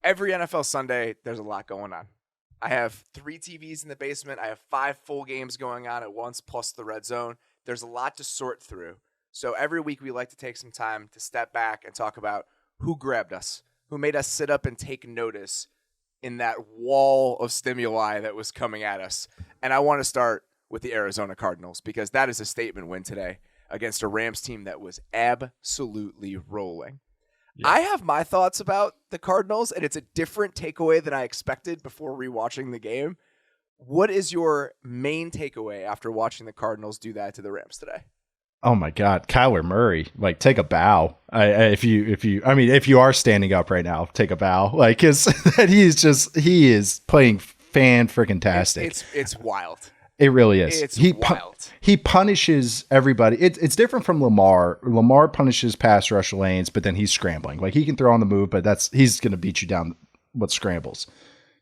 Every NFL Sunday, there's a lot going on. I have 3 TVs in the basement. I have 5 full games going on at once, plus the red zone. There's a lot to sort through. So every week we like to take some time to step back and talk about who grabbed us, who made us sit up and take notice in that wall of stimuli that was coming at us. And I want to start with the Arizona Cardinals because that is a statement win today against a Rams team that was absolutely rolling. Yeah. I have my thoughts about the Cardinals, and it's a different takeaway than I expected before rewatching the game. What is your main takeaway after watching the Cardinals do that to the Rams today? Oh my God, Kyler Murray! Like, take a bow. If you are standing up right now, take a bow. Like, because he is playing fan-freaking-tastic. It's wild. It really is. It's wild. He punishes everybody. It's different from Lamar. Lamar punishes pass rush lanes, but then he's scrambling. Like, he can throw on the move, but he's going to beat you down with scrambles.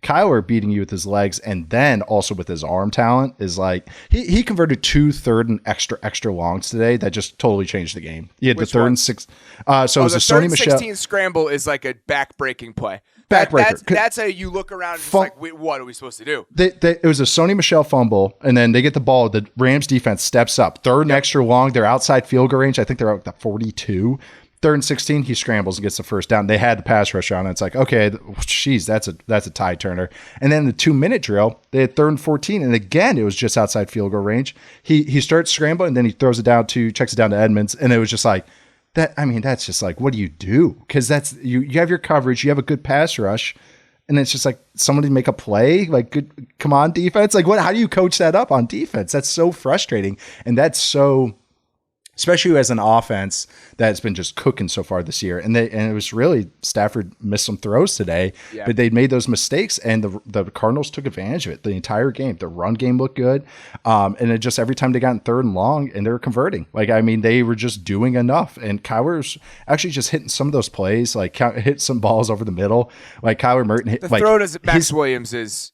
Kyler beating you with his legs and then also with his arm talent is like he converted 2 third and extra longs today that just totally changed the game. He had the third and 6. So it was a Sony Michel 16 scramble is like a back-breaking play. Backbreaker. That's a you look around and it's like, wait, what are we supposed to do? It was a Sony Michel fumble, and then they get the ball. The Rams defense steps up. Third and extra long. They're outside field goal range. I think they're at the 42. Third and 16, he scrambles and gets the first down. They had the pass rush on. It's like, okay, geez, that's a tie turner. And then the 2-minute drill, they had third and 14, and again, it was just outside field goal range. He starts scrambling, and then he checks it down to Edmonds, and it was just like that. I mean, that's just like, what do you do? Because that's you have your coverage, you have a good pass rush, and it's just like somebody make a play, like, good, come on, defense. Like, what? How do you coach that up on defense? That's so frustrating, and that's so. Especially as an offense that's been just cooking so far this year. And it was really Stafford missed some throws today, but they made those mistakes and the Cardinals took advantage of it the entire game. The run game looked good. And it just every time they got in third and long and they were converting. Like, I mean, they were just doing enough. And Kyler's actually just hitting some of those plays, like hit some balls over the middle. Like Kyler Merton hit. The throw to Max Williams is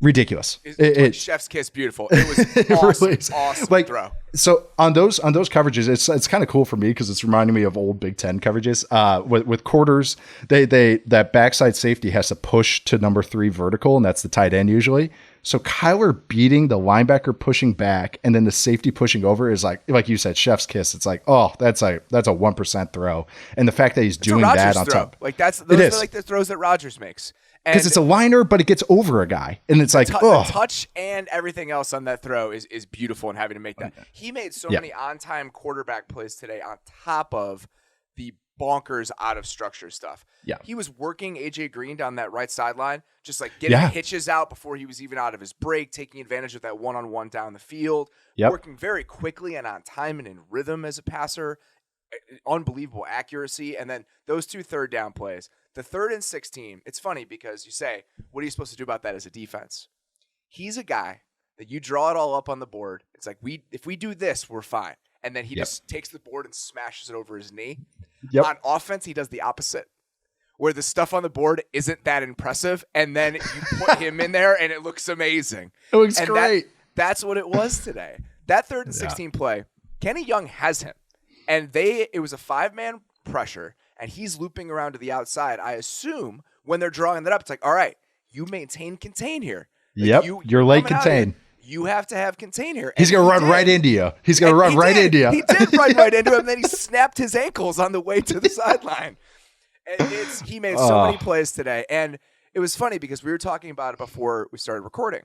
ridiculous. It's chef's kiss beautiful. It was awesome, really awesome like, throw. So on those coverages, it's kind of cool for me because it's reminding me of old Big Ten coverages. With quarters, that backside safety has to push to number 3 vertical, and that's the tight end usually. So Kyler beating the linebacker pushing back, and then the safety pushing over is like you said, chef's kiss. It's like, oh, that's a 1% throw, and the fact that he's doing that on top, like those are like the throws that Rodgers makes. Because it's a liner, but it gets over a guy. And it's like, the touch and everything else on that throw is beautiful and having to make that. He made so many on-time quarterback plays today on top of the bonkers out-of-structure stuff. Yeah. He was working A.J. Green down that right sideline, just like getting hitches out before he was even out of his break, taking advantage of that one-on-one down the field, working very quickly and on time and in rhythm as a passer. Unbelievable accuracy. And then those 2 third down plays. The 3rd and 16, it's funny because you say, what are you supposed to do about that as a defense? He's a guy that you draw it all up on the board. It's like, if we do this, we're fine. And then he just takes the board and smashes it over his knee. Yep. On offense, he does the opposite, where the stuff on the board isn't that impressive. And then you put him in there and it looks amazing. It looks great. That's what it was today. That 3rd and 16 play, Kenny Young has him. And it was a 5-man pressure. And he's looping around to the outside. I assume when they're drawing that up, it's like, all right, you contain here. Like you're late contain. You have to have contain here. He's going to run right into you. He's going to run right into you. He did run right into him, and then he snapped his ankles on the way to the sideline. And he made so many plays today. And it was funny because we were talking about it before we started recording.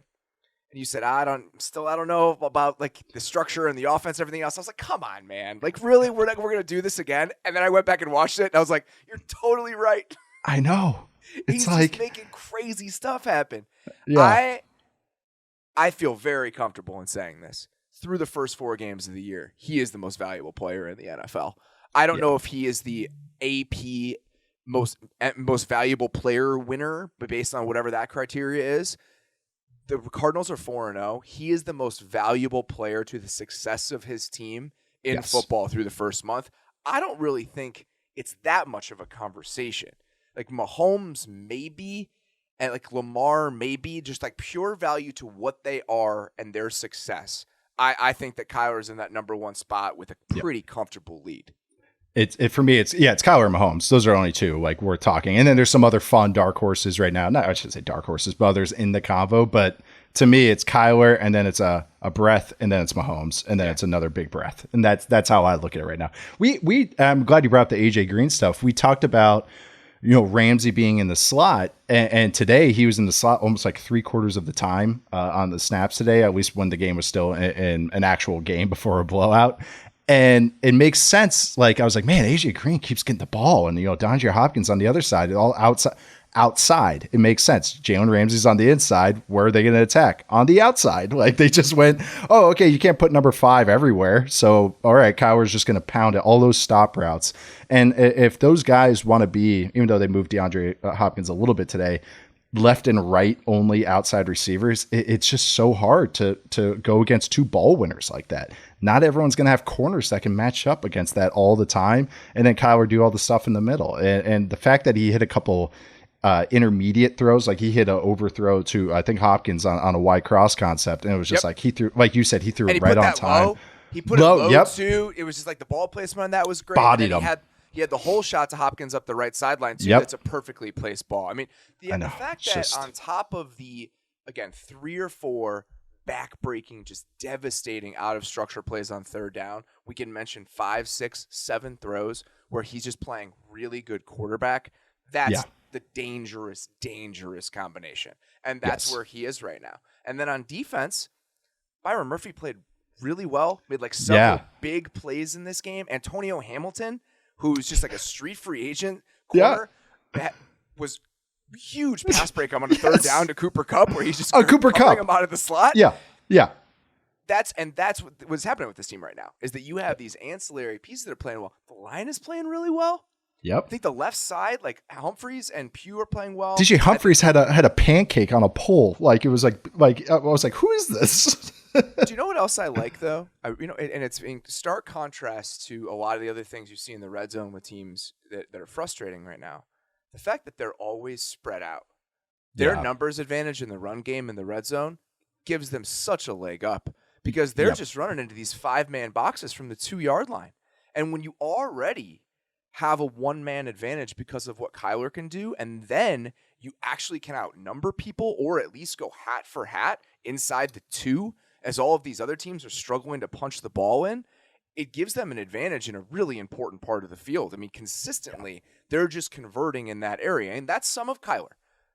And you said, I don't know about like the structure and the offense, and everything else. I was like, come on, man. Like, really, we're going to do this again? And then I went back and watched it, and I was like, you're totally right. I know. He's like just making crazy stuff happen. Yeah. I feel very comfortable in saying this. Through the first 4 games of the year, he is the most valuable player in the NFL. I don't know if he is the AP most valuable player winner, but based on whatever that criteria is, the Cardinals are 4-0. He is the most valuable player to the success of his team in football through the first month. I don't really think it's that much of a conversation. Like Mahomes, maybe, and like Lamar, maybe, just like pure value to what they are and their success. I think that Kyler's in that number 1 spot with a pretty comfortable lead. For me, it's Kyler and Mahomes. Those are only two like we're talking. And then there's some other fun dark horses right now. No, I shouldn't say dark horses, but others in the convo. But to me, it's Kyler, and then it's a breath, and then it's Mahomes, and then it's another big breath. And that's how I look at it right now. I'm glad you brought up the AJ Green stuff. We talked about, Ramsey being in the slot, and today he was in the slot almost like 3/4 of the time on the snaps today, at least when the game was still in an actual game before a blowout. And it makes sense. Like, I was like, man, AJ Green keeps getting the ball, and DeAndre Hopkins on the other side, all outside. It makes sense. Jalen Ramsey's on the inside. Where are they going to attack? On the outside. Like, they just went, oh, okay, you can't put number 5 everywhere. So, all right, Kyler's just going to pound it. All those stop routes. And if those guys want to be, even though they moved DeAndre Hopkins a little bit today, left and right only outside receivers, it's just so hard to go against two ball winners like that. Not everyone's going to have corners that can match up against that all the time. And then Kyler do all the stuff in the middle. And the fact that he hit a couple intermediate throws, like he hit an overthrow to, I think, Hopkins on a wide cross concept. And it was just like he threw, like you said, he threw it right on time. Low. He put it low too. It was just like the ball placement on that was great. Bodied him. He had the whole shot to Hopkins up the right sideline, too. That's a perfectly placed ball. I mean, the fact that on top of the, again, 3 or 4 back-breaking, just devastating out-of-structure plays on third down, we can mention 5, 6, 7 throws where he's just playing really good quarterback. That's the dangerous, dangerous combination. And that's where he is right now. And then on defense, Byron Murphy played really well, made like several big plays in this game. Antonio Hamilton, who's just like a street free agent corner, that was huge pass break on a third down to Cooper Kupp, where he's just Cooper Kupp him out of the slot. Yeah. That's what's happening with this team right now, is that you have these ancillary pieces that are playing well. The line is playing really well. Yep. I think the left side, like Humphreys and Pugh, are playing well. DJ Humphreys had a pancake on a pole. Like, it was like I was like, who is this? Do you know what else I like, though? And it's in stark contrast to a lot of the other things you see in the red zone with teams that are frustrating right now. The fact that they're always spread out. Their numbers advantage in the run game in the red zone gives them such a leg up, because they're just running into these 5-man boxes from the 2-yard line. And when you already have a 1-man advantage because of what Kyler can do, and then you actually can outnumber people, or at least go hat for hat inside the 2, as all of these other teams are struggling to punch the ball in, it gives them an advantage in a really important part of the field. I mean, consistently, they're just converting in that area. And that's some of Kyler.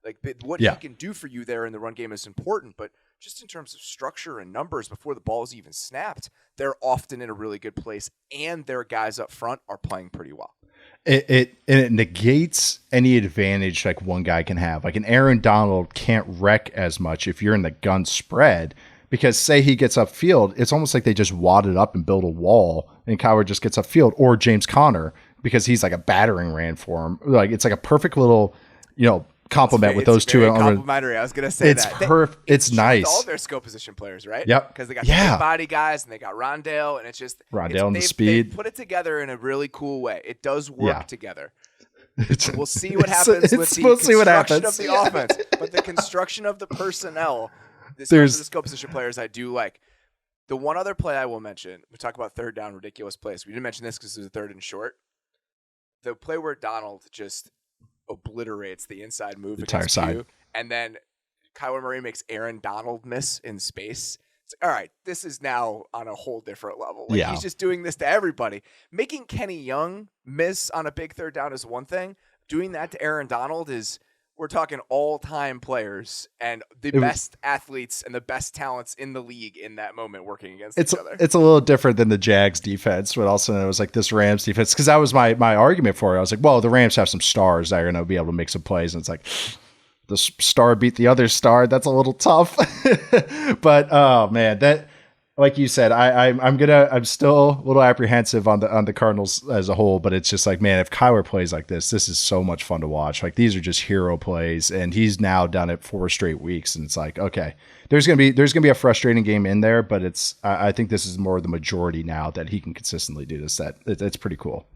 Like, what he can do for you there in the run game is important, but just in terms of structure and numbers before the ball is even snapped, they're often in a really good place, and their guys up front are playing pretty well. It negates any advantage like one guy can have. Like, an Aaron Donald can't wreck as much if you're in the gun spread, because say he gets upfield, it's almost like they just wad it up and build a wall, and Kyler just gets upfield, or James Conner, because he's like a battering ram for him. Like, it's like a perfect little, compliment with those two. Complimentary. I was going to say it's perfect. It's nice. All their skill position players, right? Yep. Because they got the big body guys, and they got Rondale, and it's just Rondale and the speed. They put it together in a really cool way. It does work together. We'll see what happens with the construction of the offense, but the construction of the personnel. The skill position players I do like. The one other play I will mention, we talk about third down, ridiculous plays. We didn't mention this because it was a third and short. The play where Donald just obliterates the inside move against Pugh, and then Kyler Murray makes Aaron Donald miss in space. It's like, all right, this is now on a whole different level. Like, he's just doing this to everybody. Making Kenny Young miss on a big third down is one thing. Doing that to Aaron Donald is... We're talking all-time players and the best athletes and the best talents in the league in that moment working against each other. It's a little different than the Jags defense, but also it was like this Rams defense, because that was my argument for it. I was like, well, the Rams have some stars that are going to be able to make some plays, and it's like the star beat the other star. That's a little tough. But oh man, that, like you said, I'm still a little apprehensive on the Cardinals as a whole, but it's just like, man, if Kyler plays like this is so much fun to watch. Like, these are just hero plays, and he's now done it 4 straight weeks, and it's like, okay, there's gonna be a frustrating game in there, but I think this is more the majority now that he can consistently do this. It's pretty cool.